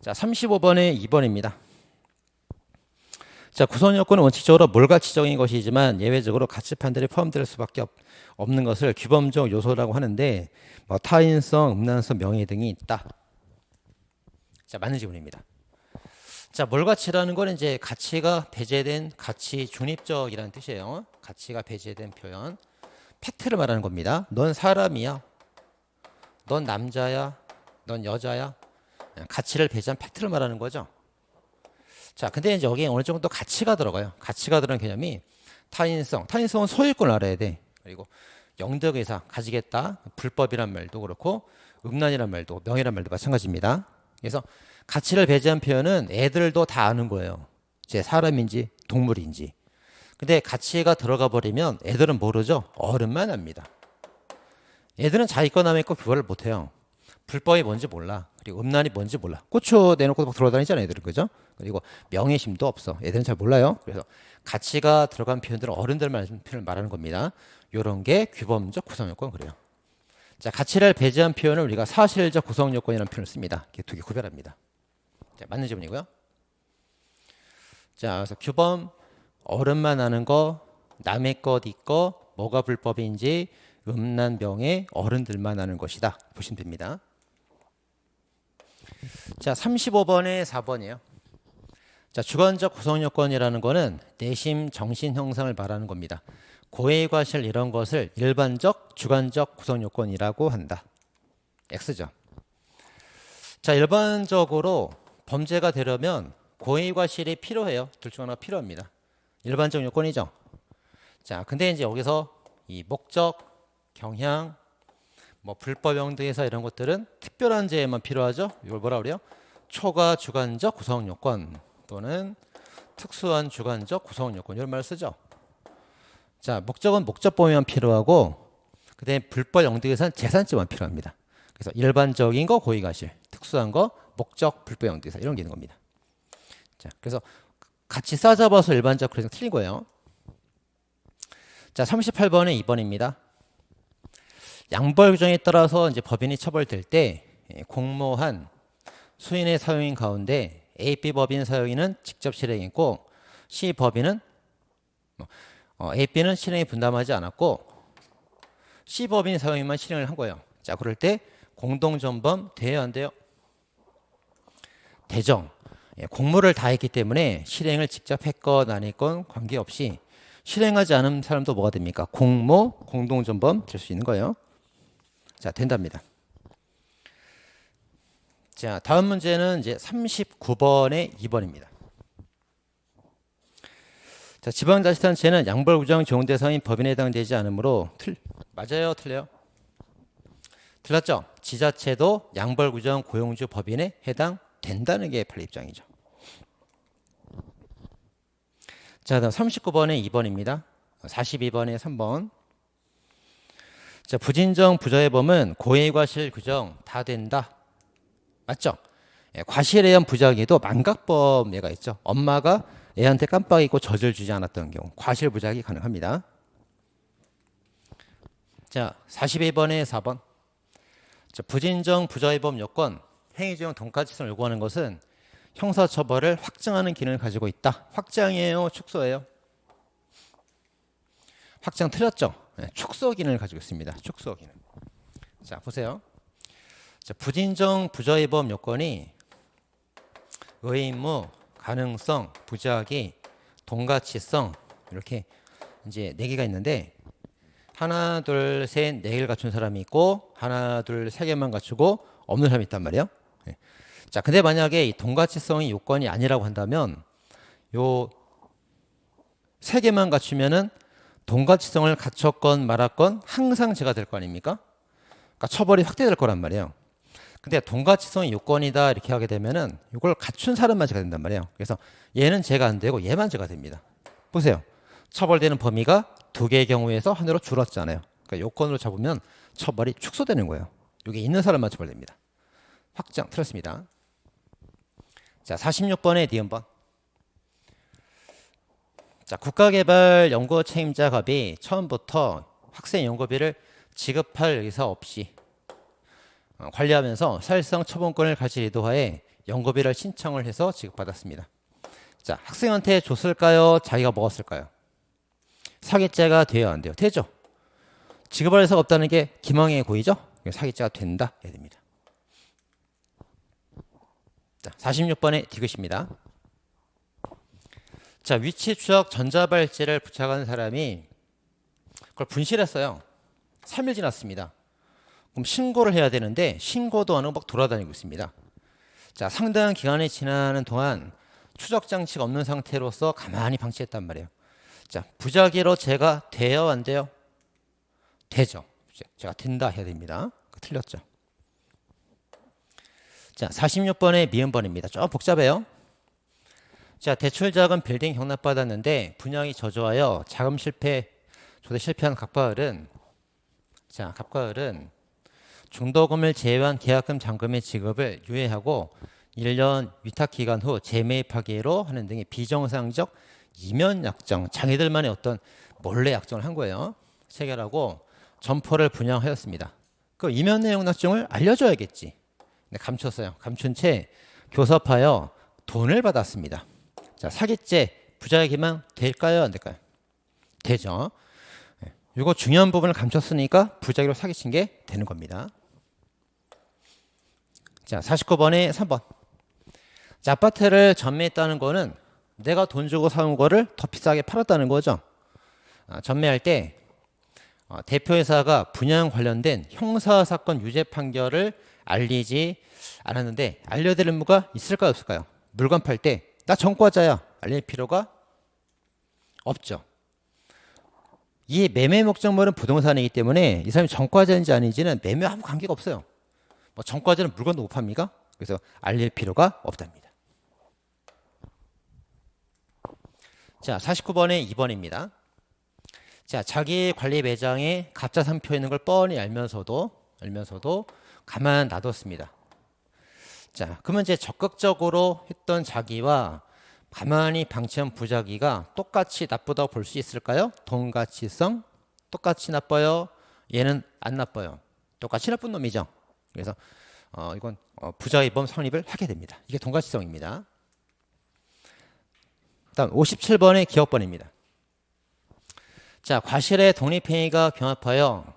자, 35번에 2번입니다. 자, 구성 요건은 원칙적으로 몰가치적인 것이지만 예외적으로 가치 판단이 포함될 수밖에 없는 것을 규범적 요소라고 하는데 뭐 타인성, 음란성, 명예 등이 있다. 자, 맞는 지문입니다. 자, 몰가치라는 건 이제 가치가 배제된 가치 중립적이라는 뜻이에요. 가치가 배제된 표현. 팩트를 말하는 겁니다. 넌 사람이야. 넌 남자야. 넌 여자야. 가치를 배제한 팩트를 말하는 거죠. 자, 근데 이제 여기에 어느 정도 가치가 들어가요. 가치가 들어간 개념이 타인성. 타인성은 소유권을 알아야 돼. 그리고 영적 의사 가지겠다. 불법이란 말도 그렇고 음란이란 말도 명예란 말도 마찬가지입니다. 그래서 가치를 배제한 표현은 애들도 다 아는 거예요. 제 사람인지 동물인지. 근데 가치가 들어가 버리면 애들은 모르죠. 어른만 압니다. 애들은 자기 거 남의 거 구별을 못해요. 불법이 뭔지 몰라. 그리고 음란이 뭔지 몰라. 고추 내놓고 막 돌아다니잖아요, 애들은. 그죠? 그리고 명예심도 없어. 애들은 잘 몰라요. 그래서 가치가 들어간 표현들은 어른들만 표현을 말하는 겁니다. 이런 게 규범적 구성요건 그래요. 자, 가치를 배제한 표현을 우리가 사실적 구성요건이라는 표현을 씁니다. 이렇게 두 개 구별합니다. 자, 맞는 지문이고요. 자, 그래서 규범, 어른만 아는 거, 남의 것, 이거, 뭐가 불법인지, 음란, 명예, 어른들만 아는 것이다. 보시면 됩니다. 자, 35번에 4번이에요. 자, 주관적 구성요건이라는 거는 내심 정신 형상을 말하는 겁니다. 고의 과실 이런 것을 일반적 주관적 구성요건이라고 한다. X죠. 자, 일반적으로 범죄가 되려면 고의 과실이 필요해요. 둘 중 하나 필요합니다. 일반적 요건이죠. 자, 근데 이제 여기서 이 목적, 경향, 뭐 불법 영등에서 이런 것들은 특별한 죄에만 필요하죠. 이걸 뭐라 그래요? 초과 주관적 구성 요건 또는 특수한 주관적 구성 요건 이런 말을 쓰죠. 자, 목적은 목적범위만 필요하고 그다음에 불법 영등에서는 재산죄만 필요합니다. 그래서 일반적인 거 고의과실, 특수한 거 목적 불법 영등에서 이런 게 있는 겁니다. 자, 그래서 같이 싸잡아서 일반적 그래서 틀린 거예요. 자, 38번에 2번입니다. 양벌 규정에 따라서 이제 법인이 처벌될 때 공모한 수인의 사용인 가운데 A, B 법인 사용인은 직접 실행했고 C 법인은 A, B는 실행이 분담하지 않았고 C 법인 사용인만 실행을 한 거예요. 자, 그럴 때 공동전범 돼야 안 돼요? 되죠. 공모를 다 했기 때문에 실행을 직접 했건 아니건 관계없이 실행하지 않은 사람도 뭐가 됩니까? 공모, 공동전범 될 수 있는 거예요. 자, 된답니다. 자, 다음 문제는 이제 39번에 2번입니다. 자, 지방자치단체는 양벌구정 지원 대상인 법인에 해당되지 않으므로 맞아요, 틀려요? 틀렸죠? 지자체도 양벌구정 고용주 법인에 해당된다는 게 판례 입장이죠. 자, 다음 39번에 2번입니다. 42번에 3번. 자, 부진정 부자의 범은 고의 과실 규정 다 된다. 맞죠? 과실에 의한 부작위도 망각범 예가 있죠. 엄마가 애한테 깜빡 잊고 젖을 주지 않았던 경우 과실 부작위 가능합니다. 자, 42번에 4번. 자, 부진정 부자의 범 요건 행위중 돈가치성을 요구하는 것은 형사처벌을 확정하는 기능을 가지고 있다. 확장이에요? 축소예요? 확장 틀렸죠? 네, 축소 기능을 가지고 있습니다. 축소 기능. 자, 보세요. 자, 부진정 부자의 범 요건이 의무, 가능성, 부작위, 돈가치성 이렇게 이제 4개가 있는데 하나, 둘, 셋, 4개를 갖춘 사람이 있고 하나, 둘, 3개만 갖추고 없는 사람이 있단 말이에요. 네. 자, 근데 만약에 이 돈가치성이 요건이 아니라고 한다면 요 3개만 갖추면은 돈가치성을 갖췄건 말았건 항상 죄가 될 거 아닙니까? 그러니까 처벌이 확대될 거란 말이에요. 근데 돈가치성이 요건이다 이렇게 하게 되면은 이걸 갖춘 사람만 죄가 된단 말이에요. 그래서 얘는 죄가 안 되고 얘만 죄가 됩니다. 보세요. 처벌되는 범위가 2개의 경우에서 하나로 줄었잖아요. 그러니까 요건으로 잡으면 처벌이 축소되는 거예요. 이게 있는 사람만 처벌됩니다. 확정 틀렸습니다. 자, 46번에 니은번. 자, 국가개발연구원 책임자 갑이 처음부터 학생 연구비를 지급할 의사 없이 관리하면서 사실상 처분권을 가질 의도하에 연구비를 신청을 해서 지급받았습니다. 자, 학생한테 줬을까요? 자기가 먹었을까요? 사기죄가 돼요, 안 돼요? 되죠. 지급할 수가 없다는 게 기망의 고의죠. 사기죄가 된다 해야 됩니다. 자, 46번의 디귿입니다. 자, 위치 추적 전자발찌를 부착한 사람이 그걸 분실했어요. 3일 지났습니다. 그럼 신고를 해야 되는데 신고도 안 하고 막 돌아다니고 있습니다. 자, 상당한 기간이 지나는 동안 추적 장치가 없는 상태로서 가만히 방치했단 말이에요. 자, 부작위로 제가 돼요, 안 돼요? 되죠. 제가 된다 해야 됩니다. 틀렸죠. 자, 46번의 미음번입니다. 좀 복잡해요. 자, 대출자금 빌딩 경납받았는데 분양이 저조하여 자금 실패, 조대 실패한 갑과을은 중도금을 제외한 계약금 잔금의 지급을 유예하고 1년 위탁기간 후 재매입하기로 하는 등의 비정상적 이면 약정, 자기들만의 어떤 몰래 약정을 한 거예요. 체결하고 점포를 분양하였습니다. 그 이면 내용 약정을 알려줘야겠지. 근데 감췄어요. 감춘 채 교섭하여 돈을 받았습니다. 자, 사기죄, 부자의 기망 될까요? 안 될까요? 되죠. 이거 중요한 부분을 감췄으니까 부작위로 사기친 게 되는 겁니다. 자, 49번에 3번. 자, 아파트를 전매했다는 거는 내가 돈 주고 사온 거를 더 비싸게 팔았다는 거죠. 전매할 때 대표회사가 분양 관련된 형사사건 유죄 판결을 알리지 않았는데 알려야 될 의무가 있을까요, 없을까요? 물건 팔 때 나 전과자야 알릴 필요가 없죠. 이 매매 목적물은 부동산이기 때문에 이 사람이 전과자인지 아닌지는 매매와 아무 관계가 없어요. 뭐 전과자는 물건도 못 팝니까? 그래서 알릴 필요가 없답니다. 자, 49번에 2번입니다. 자, 자기 관리 매장에 가짜 상표 있는 걸 뻔히 알면서도 가만 놔뒀습니다. 자, 그러면 이제 적극적으로 했던 자기와 가만히 방치한 부자기가 똑같이 나쁘다고 볼 수 있을까요? 동가치성 똑같이 나빠요. 얘는 안 나빠요. 똑같이 나쁜 놈이죠. 그래서 이건 부자의범 성립을 하게 됩니다. 이게 동가치성입니다. 다음 57번의 기억번입니다. 자, 과실의 독립행위가 경합하여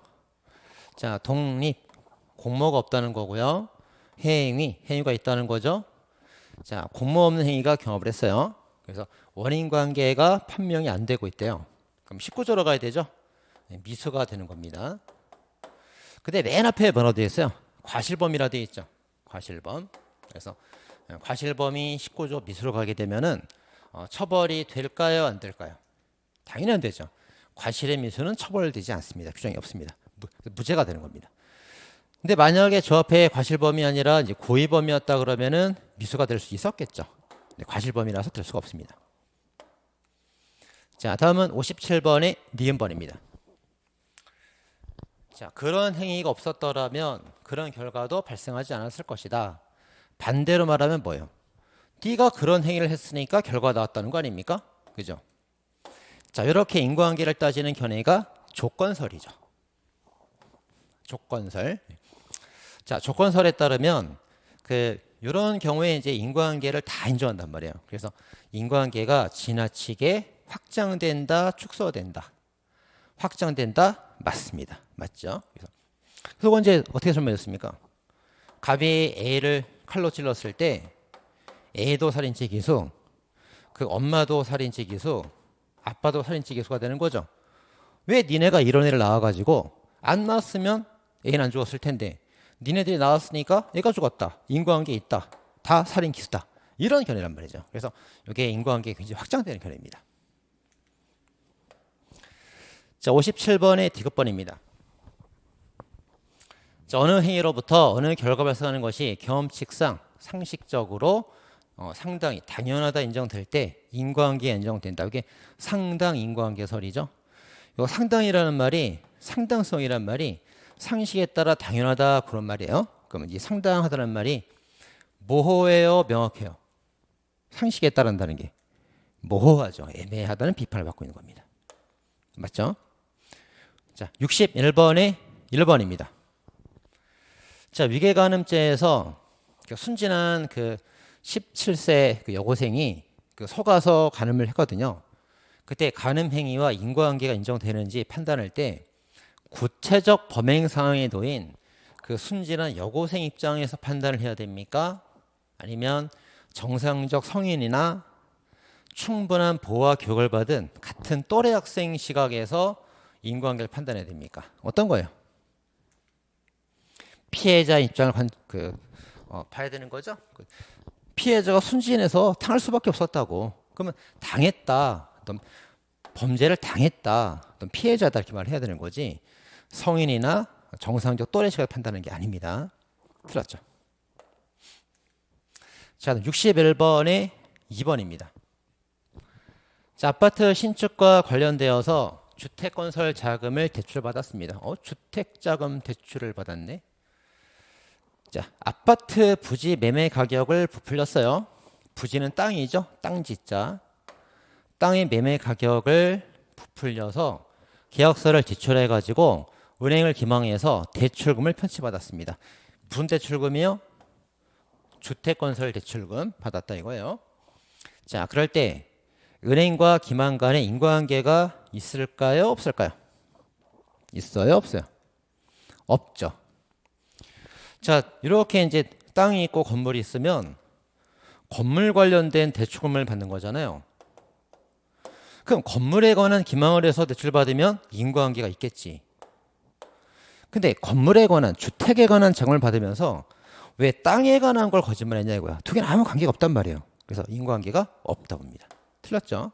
자, 독립 공모가 없다는 거고요. 행위가 있다는 거죠. 자, 공모 없는 행위가 경합을 했어요. 그래서 원인 관계가 판명이 안 되고 있대요. 그럼 19조로 가야 되죠. 미수가 되는 겁니다. 근데 맨 앞에 뭐라고 되어 있어요? 과실범이라 되어 있죠. 과실범. 그래서 과실범이 19조 미수로 가게 되면은 처벌이 될까요, 안 될까요? 당연히 안 되죠. 과실의 미수는 처벌되지 않습니다. 규정이 없습니다. 무죄가 되는 겁니다. 근데 만약에 저 앞에 과실범이 아니라 이제 고의범이었다 그러면은 미수가 될 수 있었겠죠. 근데 과실범이라서 될 수가 없습니다. 자, 다음은 57번의 니은번입니다. 자, 그런 행위가 없었더라면 그런 결과도 발생하지 않았을 것이다. 반대로 말하면 뭐예요? 네가 그런 행위를 했으니까 결과가 나왔다는 거 아닙니까? 그죠? 자, 이렇게 인과관계를 따지는 견해가 조건설이죠. 조건설. 자, 조건설에 따르면 이런 경우에 이제 인과관계를 다 인정한단 말이에요. 그래서 인과관계가 지나치게 확장된다, 축소된다. 확장된다, 맞습니다. 맞죠? 그래서 이제 어떻게 설명했습니까? 갑이 A를 칼로 찔렀을 때 A도 살인죄 기수, 그 엄마도 살인죄 기수, 아빠도 살인죄 기수가 되는 거죠. 왜 니네가 이런 애를 낳아가지고 안 낳았으면 A는 안 죽었을 텐데 니네들이 낳았으니까 애가 죽었다. 인과관계 있다. 다 살인 기수다. 이런 견해란 말이죠. 그래서 이게 인과관계가 굉장히 확장되는 견해입니다. 자, 57번의 디귿번입니다. 자, 어느 행위로부터 어느 결과 발생하는 것이 경험칙상 상식적으로 상당히 당연하다 인정될 때 인과관계가 인정된다. 이게 상당 인과관계설이죠. 이 상당이라는 말이 상당성이란 말이 상식에 따라 당연하다 그런 말이에요. 그러면 이 상당하다는 말이 모호해요, 명확해요? 상식에 따른다는 게 모호하죠. 애매하다는 비판을 받고 있는 겁니다. 맞죠? 자, 61번의 1번입니다. 자, 위계간음죄에서 순진한 17세 그 여고생이 그 속아서 간음을 했거든요. 그때 간음 행위와 인과관계가 인정되는지 판단할 때 구체적 범행 상황에 놓인 그 순진한 여고생 입장에서 판단을 해야 됩니까? 아니면 정상적 성인이나 충분한 보호와 교육을 받은 같은 또래 학생 시각에서 인과관계를 판단해야 됩니까? 어떤 거예요? 피해자 입장을 봐야 되는 거죠. 피해자가 순진해서 당할 수밖에 없었다고. 그러면 당했다, 어떤 범죄를 당했다, 어떤 피해자다 이렇게 말을 해야 되는 거지. 성인이나 정상적 또래 시각을 판단하는 게 아닙니다. 틀렸죠. 자, 61번에 2번입니다. 자, 아파트 신축과 관련되어서 주택건설 자금을 대출받았습니다. 주택자금 대출을 받았네. 자, 아파트 부지 매매 가격을 부풀렸어요. 부지는 땅이죠. 땅지자. 땅의 매매 가격을 부풀려서 계약서를 제출해 가지고 은행을 기망해서 대출금을 편취받았습니다. 무슨 대출금이요? 주택건설 대출금 받았다 이거예요. 자, 그럴 때 은행과 기망 간에 인과관계가 있을까요? 없을까요? 있어요? 없어요? 없죠. 자, 이렇게 이제 땅이 있고 건물이 있으면 건물 관련된 대출금을 받는 거잖아요. 그럼 건물에 관한 기망을 해서 대출받으면 인과관계가 있겠지. 근데 건물에 관한, 주택에 관한 자금을 받으면서 왜 땅에 관한 걸 거짓말했냐 이거야. 두 개는 아무 관계가 없단 말이에요. 그래서 인과관계가 없다고 봅니다. 틀렸죠?